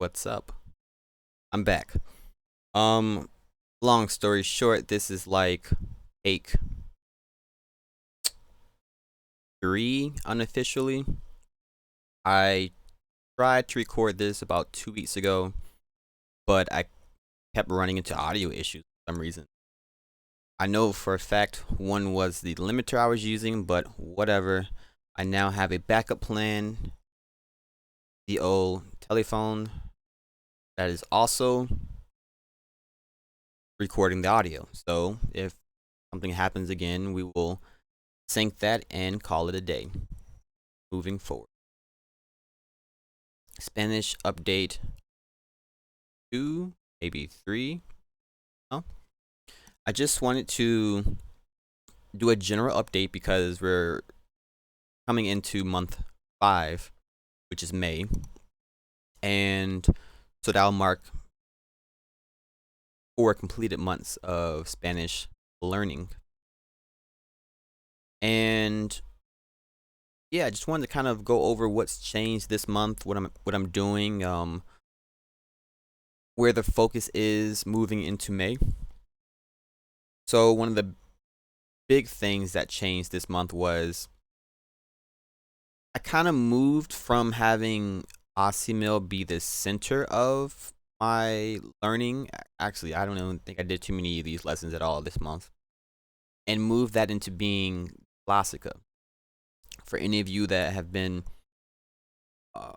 What's up? I'm back. Um, Long story short, this is like take three unofficially. I tried to record this about 2 weeks ago, but I kept running into audio issues for some reason. I know for a fact one was the limiter I was using, but whatever. I now have a backup plan, the old telephone that is also recording the audio. So if something happens again, we will sync that and call it a day. Moving forward. Spanish update 2, maybe 3. Oh. I just wanted to do a general update because we're coming into month 5, which is May. And so that'll mark 4 completed months of Spanish learning. And yeah, I just wanted to kind of go over what's changed this month, what I'm doing, where the focus is moving into May. So one of the big things that changed this month was I kind of moved from having Osimil be the center of my learning. Actually, I don't even think I did too many of these lessons at all this month, and moved that into being Classica. For any of you that have been uh,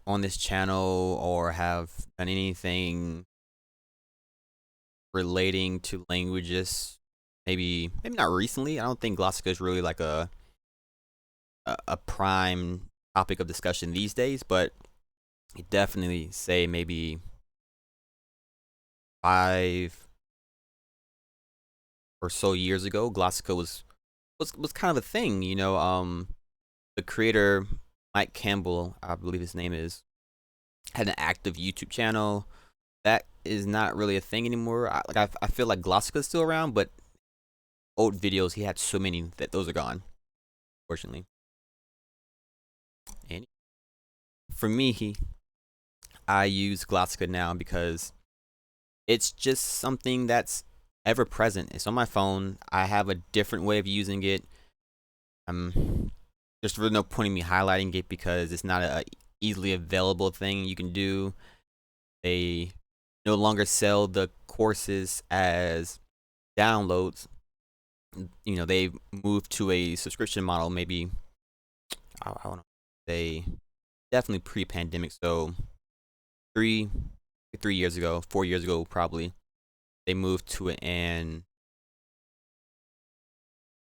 on this channel or have done anything relating to languages, maybe not recently. I don't think Classica is really like a prime topic of discussion these days, but definitely say maybe 5 or so years ago, Glossica was kind of a thing. The creator Mike Campbell, I believe his name is, had an active YouTube channel. That is not really a thing anymore. I feel like Glossica is still around, but old videos he had so many that those are gone, fortunately. And for me, I use Glossica now because it's just something that's ever present. It's on my phone. I have a different way of using it. There's really no point in me highlighting it because it's not a easily available thing you can do. They no longer sell the courses as downloads. They've moved to a subscription model. Maybe I don't know. They definitely pre-pandemic. So three 3 years ago, 4 years ago, probably they moved to an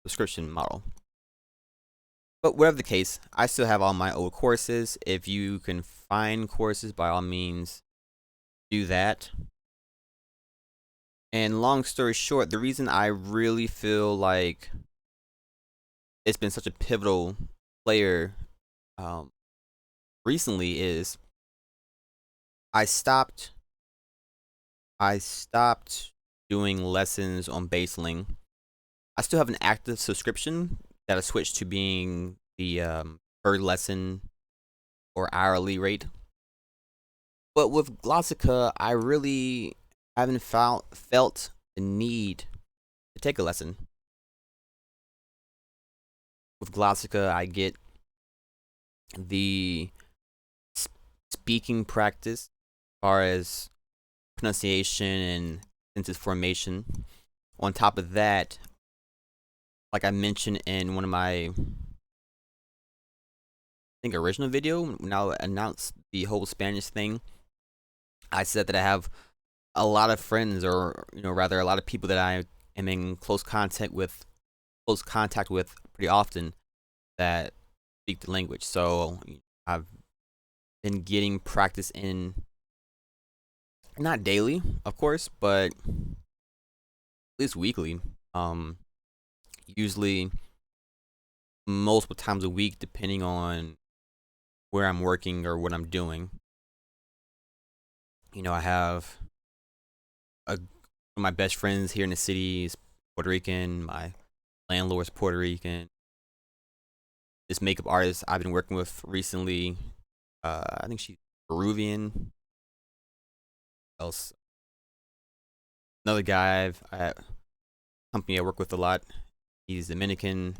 subscription model. But whatever the case, I still have all my old courses. If you can find courses, by all means, do that. And long story short, the reason I really feel like it's been such a pivotal player um, recently is I stopped. I stopped doing lessons on Baseling. I still have an active subscription that I switched to being the per lesson or hourly rate. But with Glossica, I really haven't felt the need to take a lesson. With Glossica, I get the speaking practice as far as pronunciation and sentence formation. On top of that, like I mentioned in one of my original video when I announced the whole Spanish thing, I said that I have a lot of friends, or rather, a lot of people that I am in close contact with pretty often that speak the language. So I've been getting practice in, not daily, of course, but at least weekly. Usually multiple times a week, depending on where I'm working or what I'm doing. I have one of my best friends here in the city is Puerto Rican. My landlord's Puerto Rican. This makeup artist I've been working with recently, I think she's Peruvian. else? Another guy I company I work with a lot. He's Dominican.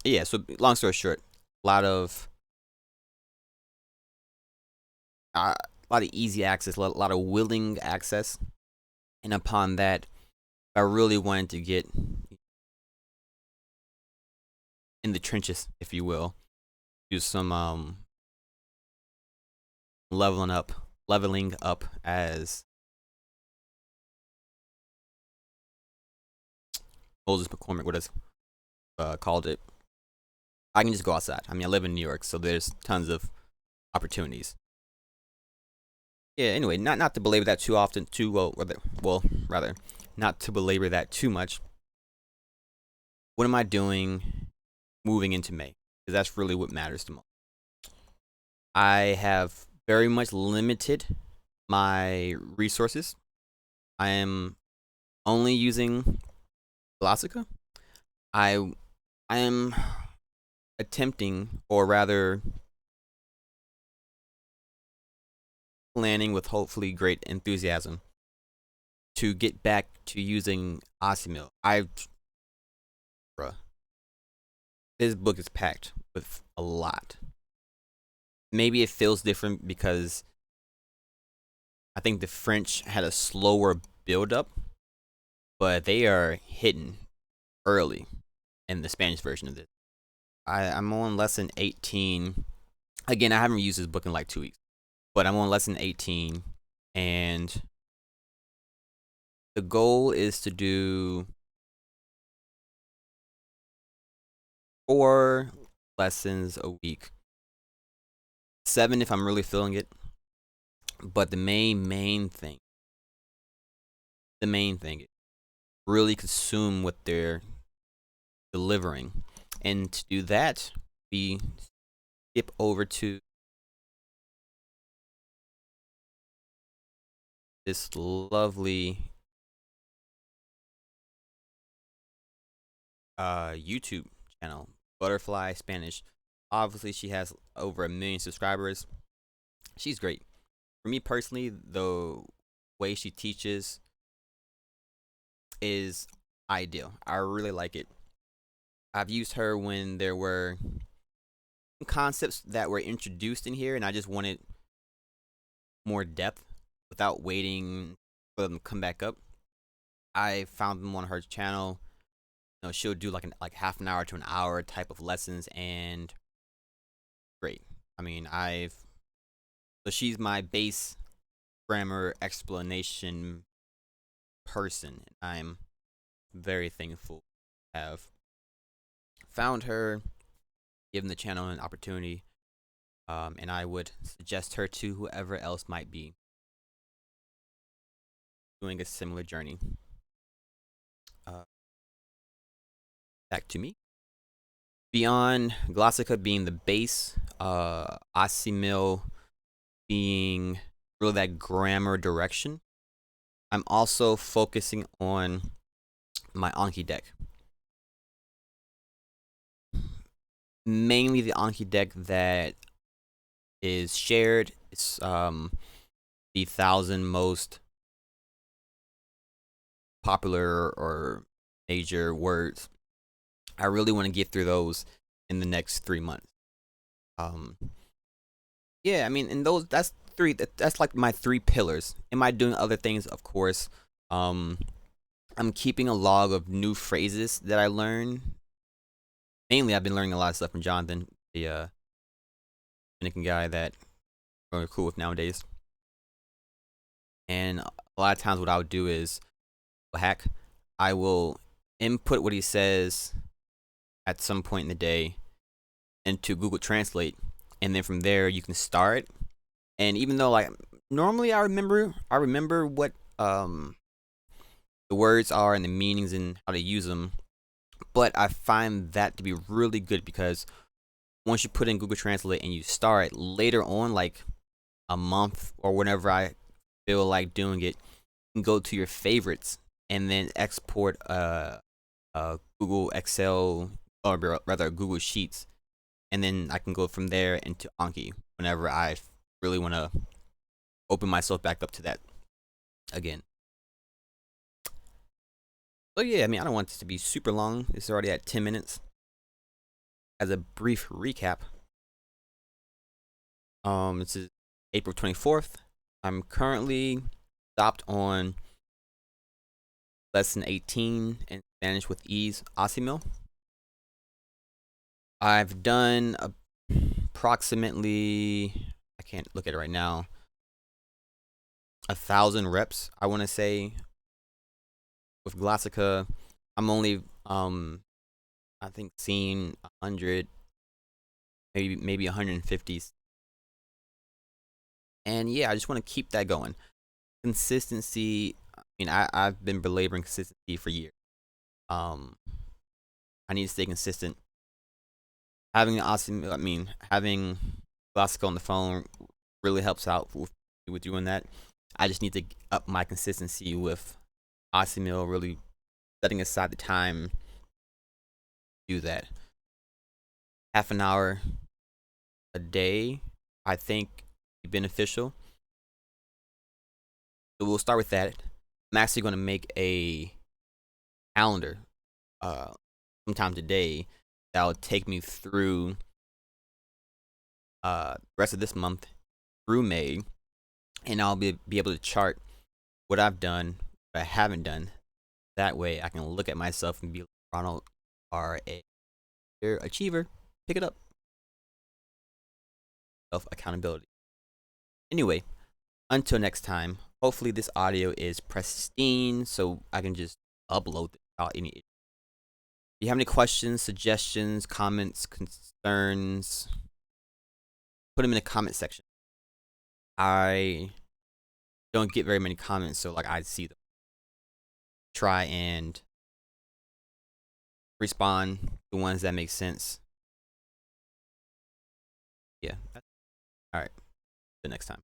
Yeah. So long story short, a lot of a lot of easy access, a lot of willing access, and upon that, I really wanted to get in the trenches, if you will, do some leveling up, leveling up as Moses McCormick would have called it. I can just go outside. I mean, I live in New York, so there's tons of opportunities. Yeah. Anyway, not to belabor that too often. Too rather, not to belabor that too much. What am I doing moving into May? Because that's really what matters the most. I have very much limited my resources. I am only using Glossica. I I am attempting, or rather planning with hopefully great enthusiasm, to get back to using Osimil. Bruh, this book is packed with a lot. Maybe it feels different because I think the French had a slower build up, but they are hitting early in the Spanish version of this. I'm on lesson 18. Again, I haven't used this book in like 2 weeks, but I'm on lesson 18, and the goal is to do 4 lessons a week, 7 if I'm really feeling it. But the main thing, really consume what they're delivering, and to do that, we skip over to this lovely YouTube channel, Butterfly Spanish. Obviously, she has over 1 million subscribers. She's great. For me personally, the way she teaches is ideal. I really like it. I've used her when there were concepts that were introduced in here, and I just wanted more depth without waiting for them to come back up. I found them on her channel. She'll do like half an hour to an hour type of lessons, and great. I mean, so she's my base grammar explanation person. I'm very thankful to have found her, given the channel an opportunity, and I would suggest her to whoever else might be doing a similar journey. Uh, Back to me. Beyond Glossica being the base, Asimil being really that grammar direction, I'm also focusing on my Anki deck. Mainly the Anki deck that is shared. It's the 1,000 most popular or major words. I really want to get through those in the next 3 months. Um, yeah, I mean, and that's three. That's like my 3 pillars. Am I doing other things? Of course. Um, I'm keeping a log of new phrases that I learn. Mainly, I've been learning a lot of stuff from Jonathan, the Dominican guy that I'm really cool with nowadays. And a lot of times, what I would do is hack. I will input what he says at some point in the day into Google Translate, and then from there you can start. And even though like normally I remember what the words are and the meanings and how to use them, but I find that to be really good because once you put in Google Translate and you start later on, like a month or whenever I feel like doing it, you can go to your favorites and then export Google Excel, or rather Google Sheets, and then I can go from there into Anki whenever I really want to open myself back up to that again. So yeah, I mean, I don't want this to be super long. It's already at 10 minutes. As a brief recap, this is April 24th. I'm currently stopped on lesson 18 in Spanish with Ease Osimil. I've done approximately, I can't look at it right now, 1,000 reps, I want to say, with Glossica. I'm only, I think, seeing 100, maybe 150. And yeah, I just want to keep that going. Consistency. I mean, I've been belaboring consistency for years. I need to stay consistent. Having having Glossica on the phone really helps out with doing that. I just need to up my consistency with Osimil, really setting aside the time to do that. Half an hour a day, I think, be beneficial. So we'll start with that. I'm actually going to make a calendar sometime today that will take me through the rest of this month through May, and I'll be able to chart what I've done, what I haven't done. That way, I can look at myself and be like, Ronald, are a achiever. Pick it up. Self accountability. Anyway, until next time. Hopefully, this audio is pristine, so I can just upload it without any issue. If you have any questions, suggestions, comments, concerns, put them in the comment section. I don't get very many comments, so like I see them. Try and respond to the ones that make sense. Yeah. All right. Till next time.